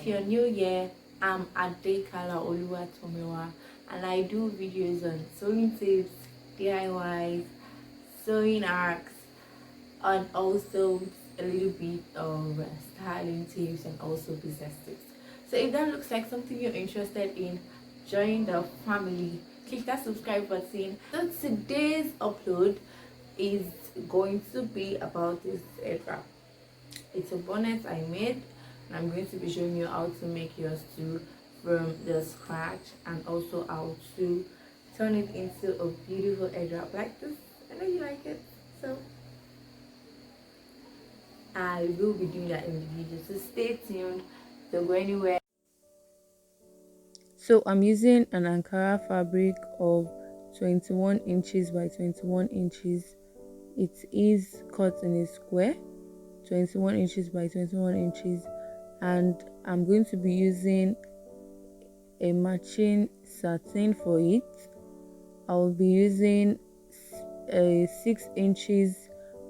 if you're new here, I'm Adekala Oluwatomiwa, and I do videos on sewing tips, DIYs, sewing arcs, and also a little bit of styling tips and also business tips. So if that looks like something you're interested in, join the family. Click that subscribe button. So today's upload is going to be about this headwrap. It's a bonnet I made, and I'm going to be showing you how to make yours too from the scratch, and also how to turn it into a beautiful headwrap like this. I know you like it, so I will be doing that in the video, so stay tuned, don't go anywhere. So I'm using an Ankara fabric of 21 inches by 21 inches. It is cut in a square, 21 inches by 21 inches, and I'm going to be using a matching satin for it. I'll be using a 6 inches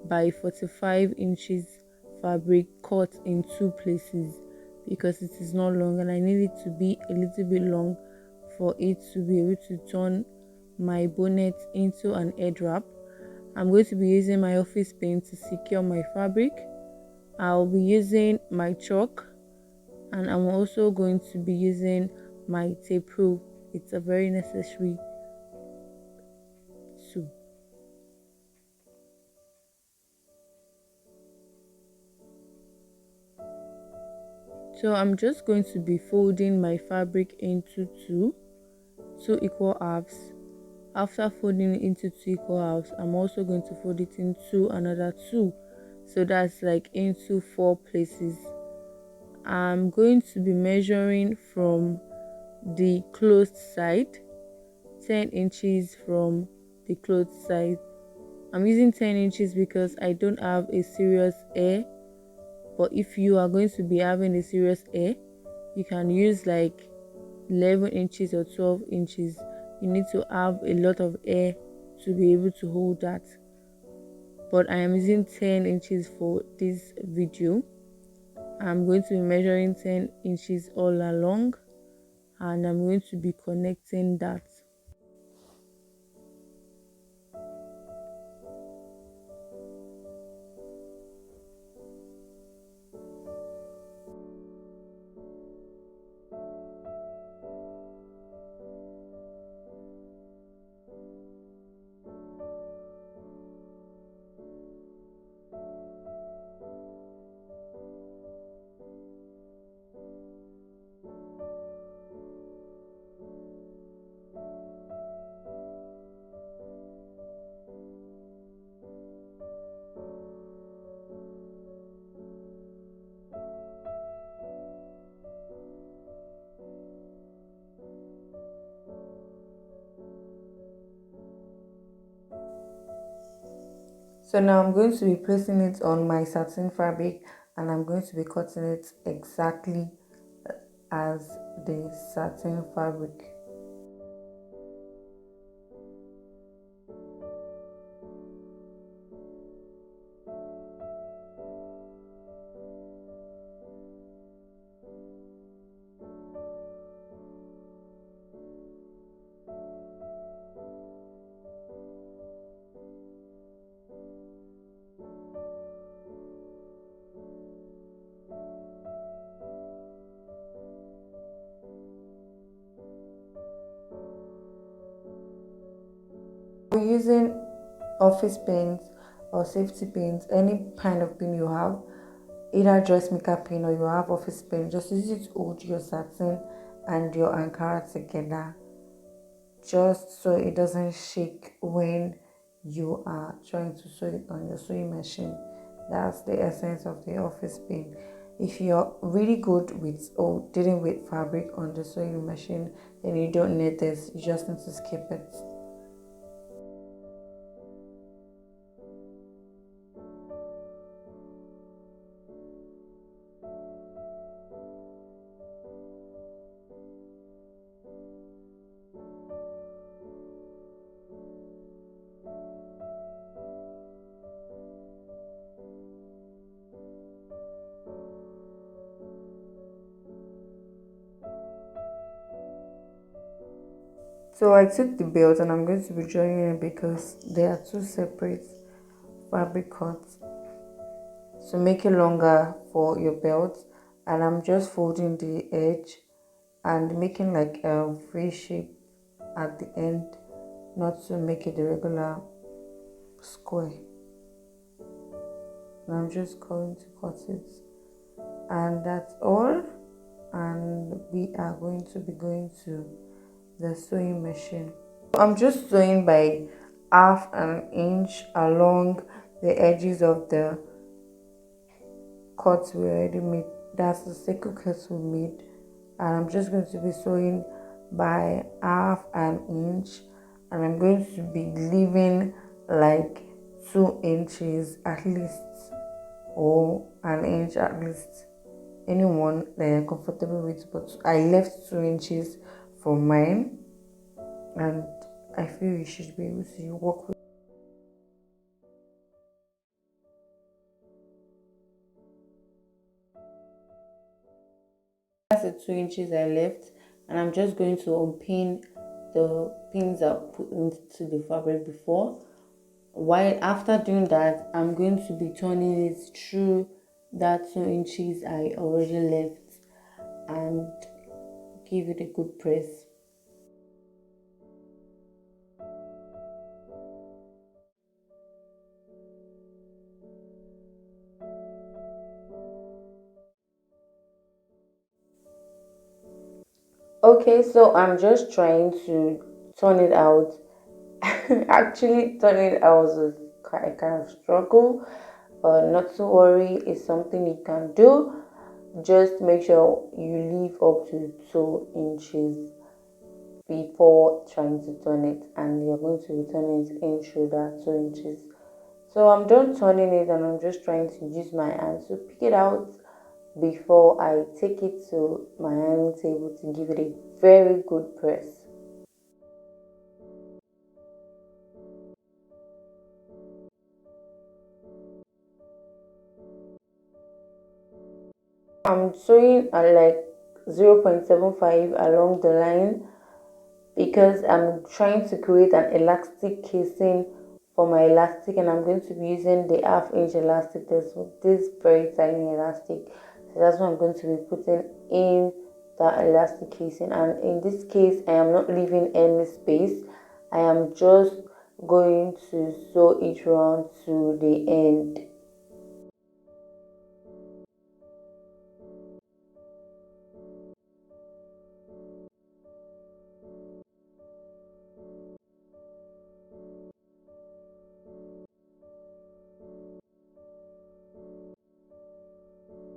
by 45 inches fabric cut in two places because it is not long, and I need it to be a little bit long for it to be able to turn my bonnet into an head wrap. I'm going to be using my office pen to secure my fabric. I'll be using my chalk, and I'm also going to be using my tape rule. It's a very necessary tool. So I'm just going to be folding my fabric into two equal halves. After folding it into two equal halves, I'm also going to fold it into another two, so that's like into 4 places. I'm going to be measuring from the closed side, 10 inches from the closed side. I'm using 10 inches because I don't have a serious air, but if you are going to be having a serious air, you can use like 11 inches or 12 inches. You need to have a lot of air to be able to hold that, but I am using 10 inches for this video. I'm going to be measuring 10 inches all along, and I'm going to be connecting that. So now I'm going to be placing it on my satin fabric, and I'm going to be cutting it exactly as the satin fabric. We're using office pins or safety pins, any kind of pin you have, either dressmaker pin or you have office pin. Just use it to hold your satin and your Ankara together, just so it doesn't shake when you are trying to sew it on your sewing machine. That's the essence of the office pin. If you're really good with dealing with fabric on the sewing machine, then you don't need this, you just need to skip it. So I took the belt and I'm going to be joining it because they are two separate fabric cuts. So make it longer for your belt, and I'm just folding the edge and making like a V shape at the end, not to make it a regular square. And I'm just going to cut it, and that's all. And we are going to be going to the sewing machine. I'm just sewing by half an inch along the edges of the cuts we already made. That's the circle cuts we made, and I'm just going to be sewing by half an inch, and I'm going to be leaving like 2 inches at least, or an inch at least, anyone that you're comfortable with. But I left 2 inches for mine, and I feel you should be able to work with. That's the 2 inches I left, and I'm just going to unpin the pins I put into the fabric before. While after doing that, I'm going to be turning it through that 2 inches I already left and give it a good press. Okay, so I'm just trying to turn it out. Actually, turning it out was a kind of struggle, but not to worry, it's something you can do. Just make sure you leave up to 2 inches before trying to turn it, and you're going to be turning it in through that 2 inches. So I'm done turning it, and I'm just trying to use my hand to pick it out before I take it to my ironing table to give it a very good press. I'm sewing at like 0.75 along the line because I'm trying to create an elastic casing for my elastic, and I'm going to be using the half-inch elastic. There's this very tiny elastic, so that's what I'm going to be putting in that elastic casing. And in this case, I am not leaving any space. I am just going to sew each round to the end.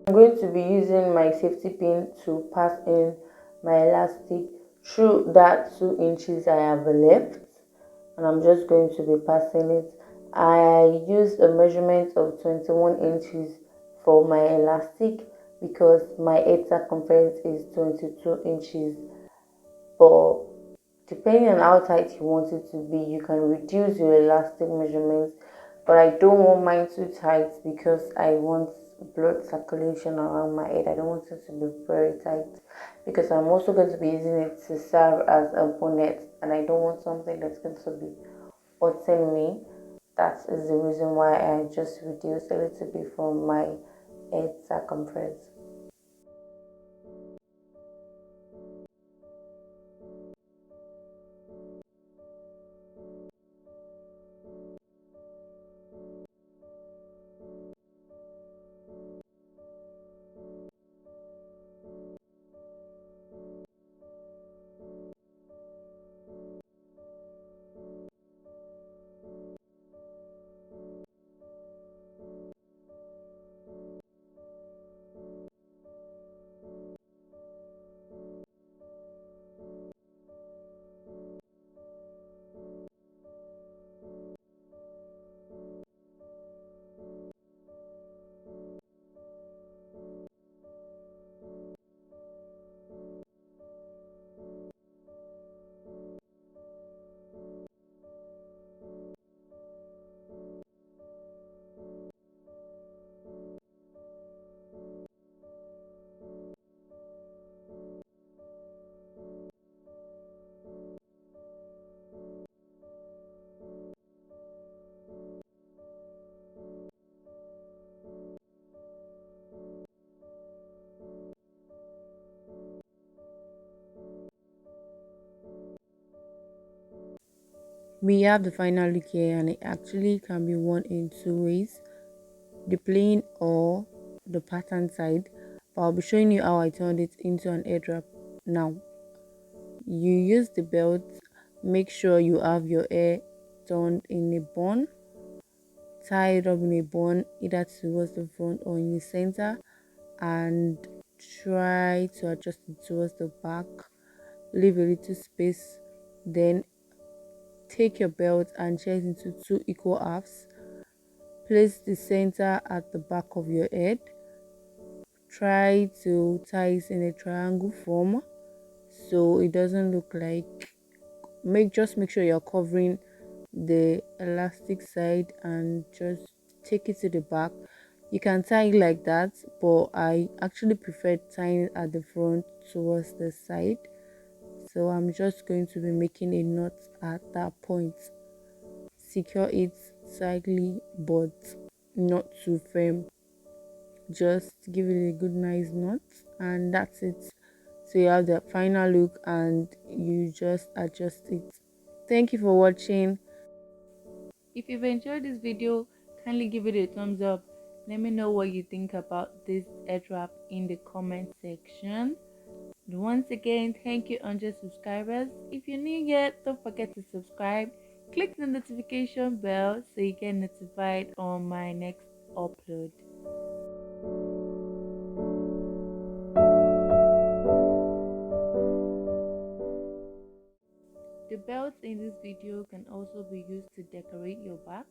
I'm going to be using my safety pin to pass in my elastic through that 2 inches I have left, and I'm just going to be passing it. I used a measurement of 21 inches for my elastic because my head circumference is 22 inches, but depending on how tight you want it to be, you can reduce your elastic measurements. But I don't want mine too tight because I want blood circulation around my head. I don't want it to be very tight because I'm also going to be using it to serve as a bonnet, and I don't want something that's going to be hurting me. That is the reason why I just reduced a little bit from my head circumference. We have the final look here, and it actually can be worn in two ways: the plain or the pattern side. But I'll be showing you how I turned it into an head wrap now. You use the belt, make sure you have your hair turned in a bun, tie it up in a bun either towards the front or in the center, and try to adjust it towards the back. Leave a little space, then take your belt and tear it into two equal halves. Place the center at the back of your head. Try to tie it in a triangle form so it doesn't look like, make sure you're covering the elastic side and just take it to the back. You can tie it like that, but I actually prefer tying it at the front towards the side. So I'm just going to be making a knot at that point. Secure it tightly but not too firm. Just give it a good nice knot, and that's it. So you have the final look and you just adjust it. Thank you for watching. If you've enjoyed this video, kindly give it a thumbs up. Let me know what you think about this head wrap in the comment section. And once again, thank you 100 subscribers. If you're new yet, don't forget to subscribe. Click the notification bell so you get notified on my next upload. The belts in this video can also be used to decorate your back.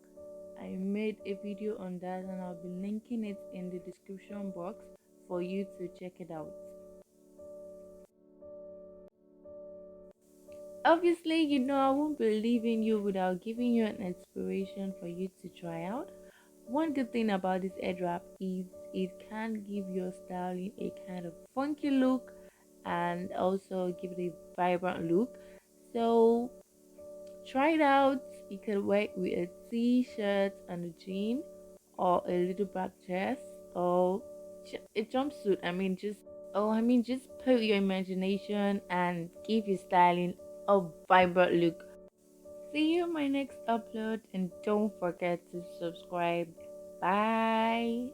I made a video on that and I'll be linking it in the description box for you to check it out. Obviously, I won't be leaving you without giving you an inspiration for you to try out. One good thing about this head wrap is it can give your styling a kind of funky look and also give it a vibrant look. So try it out. You can wear it with a t-shirt and a jean, or a little black dress, or a jumpsuit. Just put your imagination and give your styling a vibrant look. See you in my next upload, and don't forget to subscribe. Bye.